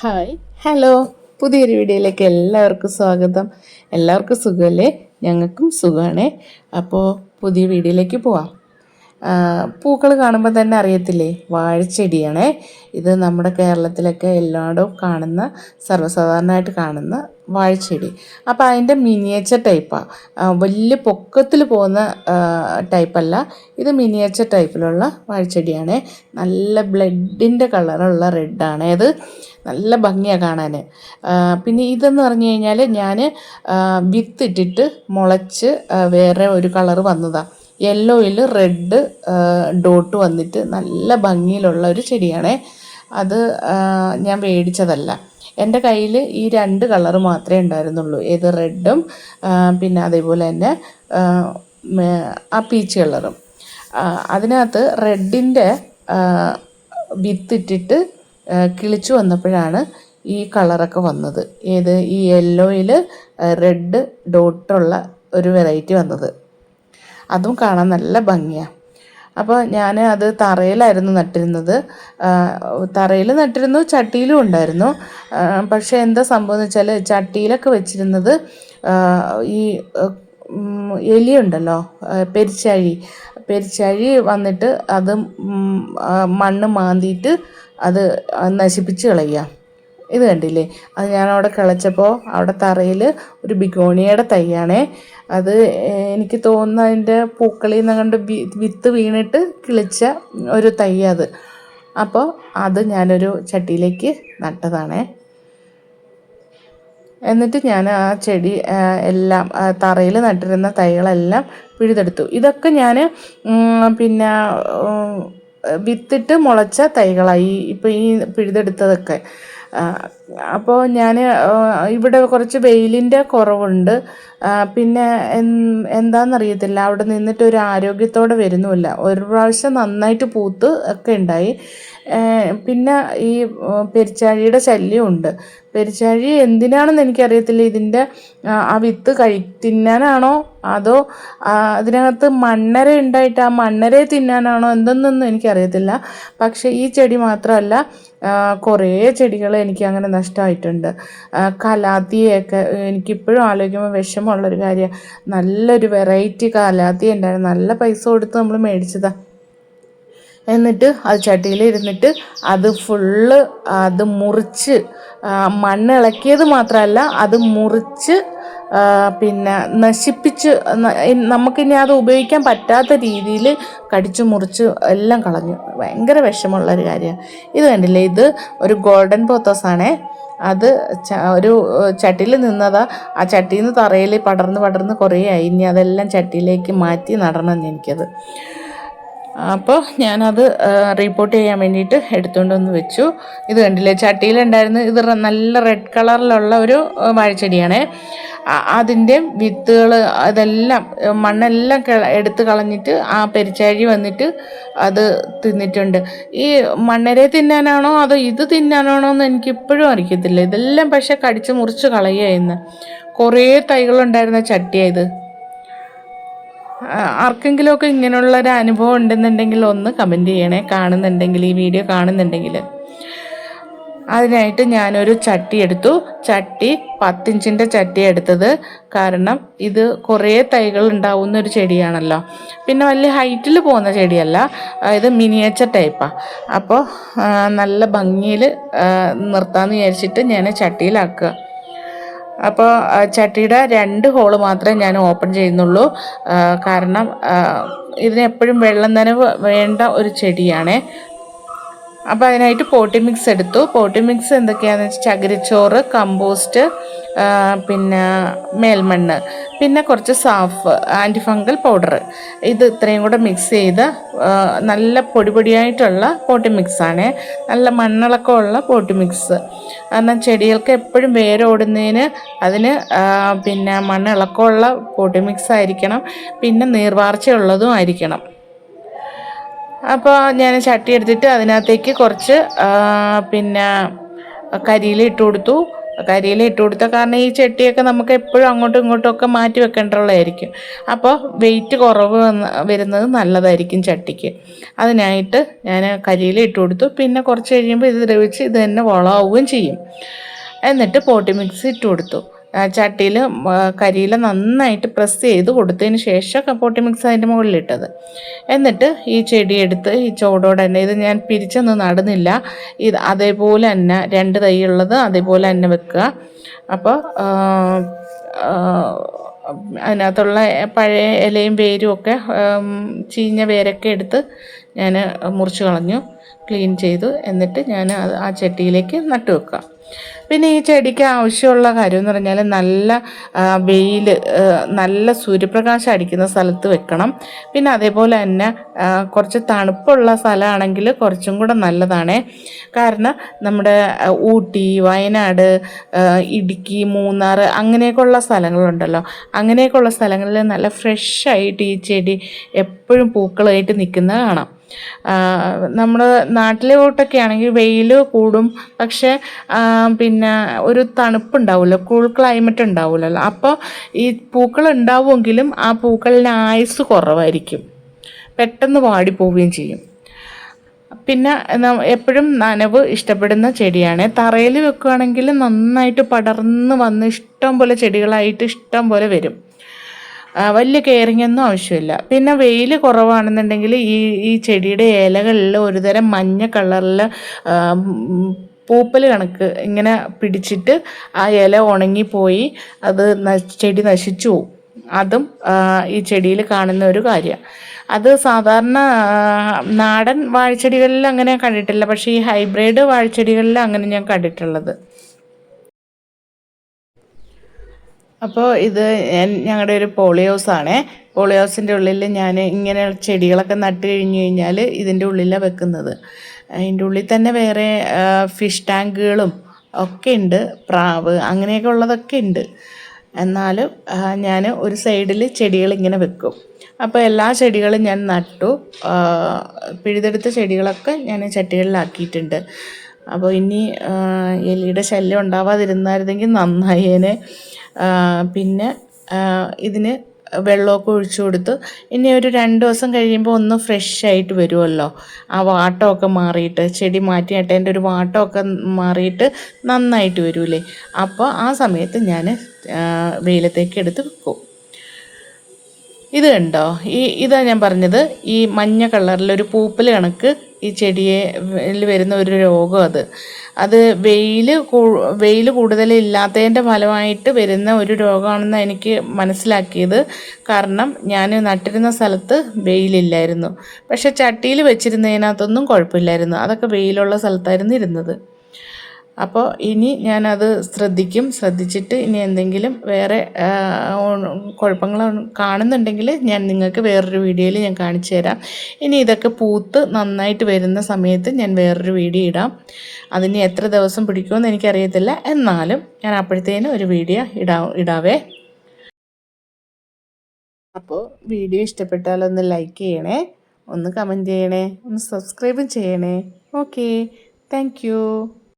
Hi hello, പുതിയൊരു വീഡിയോയിലേക്ക് എല്ലാവർക്കും സ്വാഗതം. എല്ലാവർക്കും സുഖമല്ലേ? ഞങ്ങൾക്കും സുഖമാണേ. അപ്പോൾ പുതിയ വീഡിയോയിലേക്ക് പോവാം. പൂക്കൾ കാണുമ്പോൾ തന്നെ അറിയത്തില്ലേ, വാഴച്ചെടിയാണേ ഇത്. നമ്മുടെ കേരളത്തിലൊക്കെ എല്ലായിടവും കാണുന്ന, സർവ്വസാധാരണമായിട്ട് കാണുന്ന വാഴച്ചെടി. അപ്പോൾ അതിൻ്റെ മിനിയേച്ചർ ടൈപ്പാണ്. വലിയ പൊക്കത്തിൽ പോകുന്ന ടൈപ്പല്ല, ഇത് മിനിയേച്ചർ ടൈപ്പിലുള്ള വാഴച്ചെടിയാണേ. നല്ല ബ്ലഡിൻ്റെ കളറുള്ള റെഡാണ് ഇത്. നല്ല ഭംഗിയാണ് കാണാൻ. പിന്നെ ഇതെന്ന് പറഞ്ഞു കഴിഞ്ഞാൽ ഞാൻ വിത്തിട്ടിട്ട് മുളച്ച് വേറെ ഒരു കളറ് വന്നതാണ്. യെല്ലോയിൽ റെഡ് ഡോട്ട് വന്നിട്ട് നല്ല ഭംഗിയിലുള്ള ഒരു ചെടിയാണേ അത്. ഞാൻ മേടിച്ചതല്ല. എൻ്റെ കയ്യിൽ ഈ രണ്ട് കളറ് മാത്രമേ ഉണ്ടായിരുന്നുള്ളൂ. ഏത് റെഡും പിന്നെ അതേപോലെ തന്നെ ആ പീച്ച് കളറും. അതിനകത്ത് റെഡിൻ്റെ വിത്തിട്ടിട്ട് കിളിച്ചു വന്നപ്പോഴാണ് ഈ കളറൊക്കെ വന്നത്. ഏത് ഈ യെല്ലോയിൽ റെഡ് ഡോട്ടുള്ള ഒരു വെറൈറ്റി വന്നത്. അതും കാണാൻ നല്ല ഭംഗിയാണ്. അപ്പോൾ ഞാൻ അത് തറയിലായിരുന്നു നട്ടിരുന്നത്. തറയിൽ നട്ടിരുന്നു, ചട്ടിയിലും ഉണ്ടായിരുന്നു. പക്ഷേ എന്താ സംഭവം എന്ന് വെച്ചാൽ, ചട്ടിയിലൊക്കെ വെച്ചിരുന്നത് ഈ എലിയുണ്ടല്ലോ, പെരിച്ചാഴി വന്നിട്ട് അത് മണ്ണ് മാന്തിയിട്ട് അത് നശിപ്പിച്ച് കളയുക. ഇത് കണ്ടില്ലേ, അത് ഞാനവിടെ കിളച്ചപ്പോൾ അവിടെ തറയിൽ ഒരു ബിഗോണിയയുടെ തൈയാണേ അത്. എനിക്ക് തോന്നുന്നു അതിൻ്റെ പൂക്കളിൽ നിന്ന് കണ്ട് വിത്ത് വീണിട്ട് കിളിച്ച ഒരു തൈ അത്. അപ്പോൾ അത് ഞാനൊരു ചട്ടിയിലേക്ക് നട്ടതാണേ. എന്നിട്ട് ഞാൻ ആ ചെടി എല്ലാം തറയിൽ നട്ടിരുന്ന തൈകളെല്ലാം പിഴുതെടുത്തു. ഇതൊക്കെ ഞാൻ പിന്നെ വിത്തിട്ട് മുളച്ച തൈകളായി ഇപ്പോൾ ഈ പിഴുതെടുത്തതൊക്കെ. അപ്പോൾ ഞാൻ ഇവിടെ കുറച്ച് വെയിലിൻ്റെ കുറവുണ്ട്. പിന്നെ എന്താണെന്നറിയത്തില്ല, അവിടെ നിന്നിട്ട് ഒരു ആരോഗ്യത്തോടെ വരുന്നുമില്ല. ഒരു പ്രാവശ്യം നന്നായിട്ട് പൂത്ത് ഒക്കെ ഉണ്ടായി. പിന്നെ ഈ പെരിച്ചാഴിയുടെ ശല്യമുണ്ട്. പെരിച്ചാഴി എന്തിനാണെന്ന് എനിക്കറിയത്തില്ല. ഇതിൻ്റെ ആ വിത്ത് തിന്നാനാണോ അതോ അതിനകത്ത് മണ്ണര ഉണ്ടായിട്ട് ആ മണ്ണരയെ തിന്നാനാണോ എന്തെന്നൊന്നും എനിക്കറിയത്തില്ല. പക്ഷേ ഈ ചെടി മാത്രമല്ല, കുറേ ചെടികൾ എനിക്ക് അങ്ങനെ നഷ്ടമായിട്ടുണ്ട്. കലാത്തിയൊക്കെ എനിക്കിപ്പോഴും ആലോചിക്കുമ്പോൾ വിഷമമുള്ളൊരു കാര്യമാണ്. നല്ലൊരു വെറൈറ്റി കലാത്തിയ ഉണ്ടായിരുന്നു. നല്ല പൈസ കൊടുത്ത് നമ്മൾ മേടിച്ചതാണ്. എന്നിട്ട് അത് ചട്ടിയിലിരുന്നിട്ട് അത് ഫുള്ള് അത് മുറിച്ച്, മണ്ണ് ഇളക്കിയത് മാത്രമല്ല അത് മുറിച്ച് പിന്നെ നശിപ്പിച്ച്, നമുക്കിനി അത് ഉപയോഗിക്കാൻ പറ്റാത്ത രീതിയിൽ കടിച്ചു മുറിച്ച് എല്ലാം കളഞ്ഞു. ഭയങ്കര വിഷമമുള്ളൊരു കാര്യമാണ്. ഇത് കണ്ടില്ലേ, ഇത് ഒരു ഗോൾഡൻ പോത്തോസാണേ. അത് ഒരു ചട്ടിയിൽ നിന്നതാ. ആ ചട്ടിയിൽ നിന്ന് തറയിൽ പടർന്ന് കുറേ ആയി. ഇനി അതെല്ലാം ചട്ടിയിലേക്ക് മാറ്റി നടണം എനിക്കത്. അപ്പോൾ ഞാനത് റീപ്പോർട്ട് ചെയ്യാൻ വേണ്ടിയിട്ട് എടുത്തുകൊണ്ട് വന്ന് വെച്ചു. ഇത് കണ്ടില്ലേ, ചട്ടിയിലുണ്ടായിരുന്നു. ഇത് നല്ല റെഡ് കളറിലുള്ള ഒരു വാഴച്ചെടിയാണ്. അതിൻ്റെ വിത്തുകൾ അതെല്ലാം മണ്ണെല്ലാം എടുത്ത് കളഞ്ഞിട്ട് ആ പെരിച്ചാഴി വന്നിട്ട് അത് തിന്നിട്ടുണ്ട്. ഈ മണ്ണരെ തിന്നാനാണോ അതോ ഇത് തിന്നാനാണോ എന്ന് എനിക്കിപ്പോഴും അറിയത്തില്ല. ഇതെല്ലാം പക്ഷേ കടിച്ച് മുറിച്ച് കളയുകയായിരുന്നു. കുറേ തൈകളുണ്ടായിരുന്ന ചട്ടിയായത്. ആർക്കെങ്കിലുമൊക്കെ ഇങ്ങനെയുള്ളൊരു അനുഭവം ഉണ്ടെന്നുണ്ടെങ്കിൽ ഒന്ന് കമൻറ്റ് ചെയ്യണേ, കാണുന്നുണ്ടെങ്കിൽ, ഈ വീഡിയോ കാണുന്നുണ്ടെങ്കിൽ. അതിനായിട്ട് ഞാനൊരു ചട്ടി എടുത്തു. ചട്ടി 10 ഇഞ്ചിൻ്റെ ചട്ടി എടുത്തത്. കാരണം ഇത് കുറേ തൈകൾ ഉണ്ടാവുന്ന ഒരു ചെടിയാണല്ലോ. പിന്നെ വലിയ ഹൈറ്റിൽ പോകുന്ന ചെടിയല്ല, ഇത് മിനിയേച്ചർ ടൈപ്പാണ്. അപ്പോൾ നല്ല ഭംഗിയിൽ നിർത്താമെന്ന് വിചാരിച്ചിട്ട് ഞാൻ ചട്ടിയിലാക്കുക. അപ്പോൾ ചട്ടിയുടെ 2 ഹോള് മാത്രമേ ഞാൻ ഓപ്പൺ ചെയ്യുന്നുള്ളൂ. കാരണം ഇതിനെപ്പോഴും വെള്ളം നനവ് വേണ്ട ഒരു ചെടിയാണേ. അപ്പോൾ അതിനായിട്ട് പോട്ടി മിക്സ് എടുത്തു. പോട്ടി മിക്സ് എന്തൊക്കെയാണെന്ന് വെച്ചാൽ ചകിരിച്ചോറ്, കമ്പോസ്റ്റ്, പിന്നെ മേൽമണ്ണ്, പിന്നെ കുറച്ച് സാഫ് ആൻറ്റി ഫംഗൽ പൗഡർ. ഇത് ഇത്രയും കൂടെ മിക്സ് ചെയ്ത് നല്ല പൊടിയായിട്ടുള്ള പോട്ടി മിക്സാണ്. നല്ല മണ്ണിളക്കമുള്ള പോട്ടി മിക്സ്. കാരണം ചെടികൾക്ക് എപ്പോഴും വേരോടുന്നതിന് അതിന് പിന്നെ മണ്ണിളക്കമുള്ള പോട്ടി മിക്സ് ആയിരിക്കണം. പിന്നെ നീർവാർച്ചയുള്ളതും ആയിരിക്കണം. അപ്പോൾ ഞാൻ ചട്ടി എടുത്തിട്ട് അതിനകത്തേക്ക് കുറച്ച് പിന്നെ കരിയില ഇട്ട് കൊടുത്തു. കരിയില ഇട്ട് കൊടുത്താൽ, കാരണം ഈ ചട്ടിയൊക്കെ നമുക്ക് എപ്പോഴും അങ്ങോട്ടും ഇങ്ങോട്ടും ഒക്കെ മാറ്റി വെക്കേണ്ടതായിരിക്കും. അപ്പോൾ വെയിറ്റ് കുറവ് വരുന്നത് നല്ലതായിരിക്കും ചട്ടിക്ക്. അതിനായിട്ട് ഞാൻ കരിയില ഇട്ട് കൊടുത്തു. പിന്നെ കുറച്ച് കഴിയുമ്പോൾ ഇത് ദ്രവിച്ച് ഇത് തന്നെ വളമാവുകയും ചെയ്യും. എന്നിട്ട് പോട്ടി മിക്സ് ഇട്ട് കൊടുത്തു. ചട്ടിയിൽ കരിയില നന്നായിട്ട് പ്രസ് ചെയ്ത് കൊടുത്തതിന് ശേഷം പോട്ടി മിക്സ് അതിൻ്റെ മുകളിലിട്ടത്. എന്നിട്ട് ഈ ചെടി എടുത്ത് ഈ ചോടോടെ തന്നെ, ഇത് ഞാൻ പിരിച്ചൊന്നും നടുന്നില്ല, ഇത് അതേപോലെ തന്നെ 2 തൈയുള്ളത് അതേപോലെ തന്നെ വെക്കുക. അപ്പോൾ അതിനകത്തുള്ള പഴയ ഇലയും വേരും ഒക്കെ ചീഞ്ഞ വേരൊക്കെ എടുത്ത് ഞാൻ മുറിച്ച് കളഞ്ഞു, ക്ലീൻ ചെയ്തു. എന്നിട്ട് ഞാൻ ആ ചട്ടിയിലേക്ക് നട്ടു വെക്കുക. പിന്നെ ഈ ചെടിക്ക് ആവശ്യമുള്ള കാര്യം എന്ന് പറഞ്ഞാൽ നല്ല വെയിൽ, നല്ല സൂര്യപ്രകാശം അടിക്കുന്ന സ്ഥലത്ത് വെക്കണം. പിന്നെ അതേപോലെ തന്നെ കുറച്ച് തണുപ്പുള്ള സ്ഥലമാണെങ്കിൽ കുറച്ചും കൂടെ നല്ലതാണ്. കാരണം നമ്മുടെ ഊട്ടി, വയനാട്, ഇടുക്കി, മൂന്നാർ അങ്ങനെയൊക്കെയുള്ള സ്ഥലങ്ങളുണ്ടല്ലോ, അങ്ങനെയൊക്കെയുള്ള സ്ഥലങ്ങളിൽ നല്ല ഫ്രഷായിട്ട് ഈ ചെടി എപ്പോഴും പൂക്കളായിട്ട് നിൽക്കുന്നത് കാണാം. നമ്മുടെ നാട്ടിലോട്ടൊക്കെ ആണെങ്കിൽ വെയിൽ കൂടും, പക്ഷേ പിന്നെ ഒരു തണുപ്പുണ്ടാവില്ല, കൂൾ ക്ലൈമറ്റ് ഉണ്ടാവില്ലല്ലോ. അപ്പോൾ ഈ പൂക്കൾ ഉണ്ടാവുമെങ്കിലും ആ പൂക്കളിന് ആയുസ് കുറവായിരിക്കും, പെട്ടെന്ന് വാടിപ്പോവുകയും ചെയ്യും. പിന്നെ എപ്പോഴും നനവ് ഇഷ്ടപ്പെടുന്ന ചെടിയാണ്. തറയിൽ വെക്കുകയാണെങ്കിൽ നന്നായിട്ട് പടർന്ന് വന്ന് ഇഷ്ടം പോലെ ചെടികളായിട്ട് ഇഷ്ടം പോലെ വരും. വലിയ കെയറിങ് ഒന്നും ആവശ്യമില്ല. പിന്നെ വെയിൽ കുറവാണെന്നുണ്ടെങ്കിൽ ഈ ചെടിയുടെ ഇലകളിൽ ഒരുതരം മഞ്ഞ കളറിൽ പൂപ്പൽ കണക്ക് ഇങ്ങനെ പിടിച്ചിട്ട് ആ ഇല ഉണങ്ങിപ്പോയി അത് ചെടി നശിച്ചു പോവും. അതും ഈ ചെടിയിൽ കാണുന്ന ഒരു കാര്യമാണ്. അത് സാധാരണ നാടൻ വാഴച്ചെടികളിൽ അങ്ങനെ കണ്ടിട്ടില്ല, പക്ഷേ ഈ ഹൈബ്രിഡ് വാഴച്ചെടികളിൽ അങ്ങനെ ഞാൻ കണ്ടിട്ടുള്ളത്. അപ്പോൾ ഇത് ഞങ്ങളുടെ ഒരു പോളി ഹൗസാണേ. പോളി ഹൗസിൻ്റെ ഉള്ളിൽ ഞാൻ ഇങ്ങനെ ചെടികളൊക്കെ നട്ട് കഴിഞ്ഞ് കഴിഞ്ഞാൽ ഇതിൻ്റെ ഉള്ളിലാണ് വെക്കുന്നത്. അതിൻ്റെ ഉള്ളിൽ തന്നെ വേറെ ഫിഷ് ടാങ്കുകളും ഒക്കെ ഉണ്ട്, പ്രാവ് അങ്ങനെയൊക്കെ ഉള്ളതൊക്കെ ഉണ്ട്. എന്നാലും ഞാൻ ഒരു സൈഡിൽ ചെടികൾ ഇങ്ങനെ വെക്കും. അപ്പോൾ എല്ലാ ചെടികളും ഞാൻ നട്ടു. പിഴുതെടുത്ത ചെടികളൊക്കെ ഞാൻ ചട്ടികളിലാക്കിയിട്ടുണ്ട്. അപ്പോൾ ഇനി എലിയുടെ ശല്യം ഉണ്ടാവാതിരുന്നായിരുന്നെങ്കിൽ നന്നായേനെ. പിന്നെ ഇതിന് വെള്ളമൊക്കെ ഒഴിച്ചു കൊടുത്ത് ഇനി ഒരു 2 ദിവസം കഴിയുമ്പോൾ ഒന്ന് ഫ്രഷ് ആയിട്ട് വരുമല്ലോ, ആ വാട്ടമൊക്കെ മാറിയിട്ട്, ചെടി മാറ്റി നട്ടതിൻ്റെ ഒരു വാട്ടമൊക്കെ മാറിയിട്ട് നന്നായിട്ട് വരൂലേ. അപ്പോൾ ആ സമയത്ത് ഞാൻ വെയിലത്തേക്ക് എടുത്ത് വെക്കും. ഇത് കണ്ടോ, ഇതാ ഞാൻ പറഞ്ഞത്, ഈ മഞ്ഞ കളറിലൊരു പൂപ്പൽ കണക്ക് ഈ ചെടിയെ വരുന്ന ഒരു രോഗം. അത് വെയിൽ കൂടുതലില്ലാത്തതിൻ്റെ ഫലമായിട്ട് വരുന്ന ഒരു രോഗമാണെന്ന് എനിക്ക് മനസ്സിലാക്കിയത്. കാരണം ഞാൻ നട്ടിരുന്ന സ്ഥലത്ത് വെയിലില്ലായിരുന്നു, പക്ഷെ ചട്ടിയിൽ വെച്ചിരുന്നതിനകത്തൊന്നും കുഴപ്പമില്ലായിരുന്നു, അതൊക്കെ വെയിലുള്ള സ്ഥലത്തായിരുന്നു ഇരുന്നത്. അപ്പോൾ ഇനി ഞാനത് ശ്രദ്ധിച്ചിട്ട് ഇനി എന്തെങ്കിലും വേറെ കുഴപ്പങ്ങൾ കാണുന്നുണ്ടെങ്കിൽ ഞാൻ നിങ്ങൾക്ക് വേറൊരു വീഡിയോയിൽ ഞാൻ കാണിച്ചു തരാം. ഇനി ഇതൊക്കെ പൂത്ത് നന്നായിട്ട് വരുന്ന സമയത്ത് ഞാൻ വേറൊരു വീഡിയോ ഇടാം. അതിന് എത്ര ദിവസം പിടിക്കുമെന്ന് എനിക്കറിയത്തില്ല, എന്നാലും ഞാൻ അപ്പോഴത്തേനും ഒരു വീഡിയോ ഇടാവേ. അപ്പോൾ വീഡിയോ ഇഷ്ടപ്പെട്ടാൽ ഒന്ന് ലൈക്ക് ചെയ്യണേ, ഒന്ന് കമൻറ്റ് ചെയ്യണേ, ഒന്ന് സബ്സ്ക്രൈബും ചെയ്യണേ. Okay, thank you.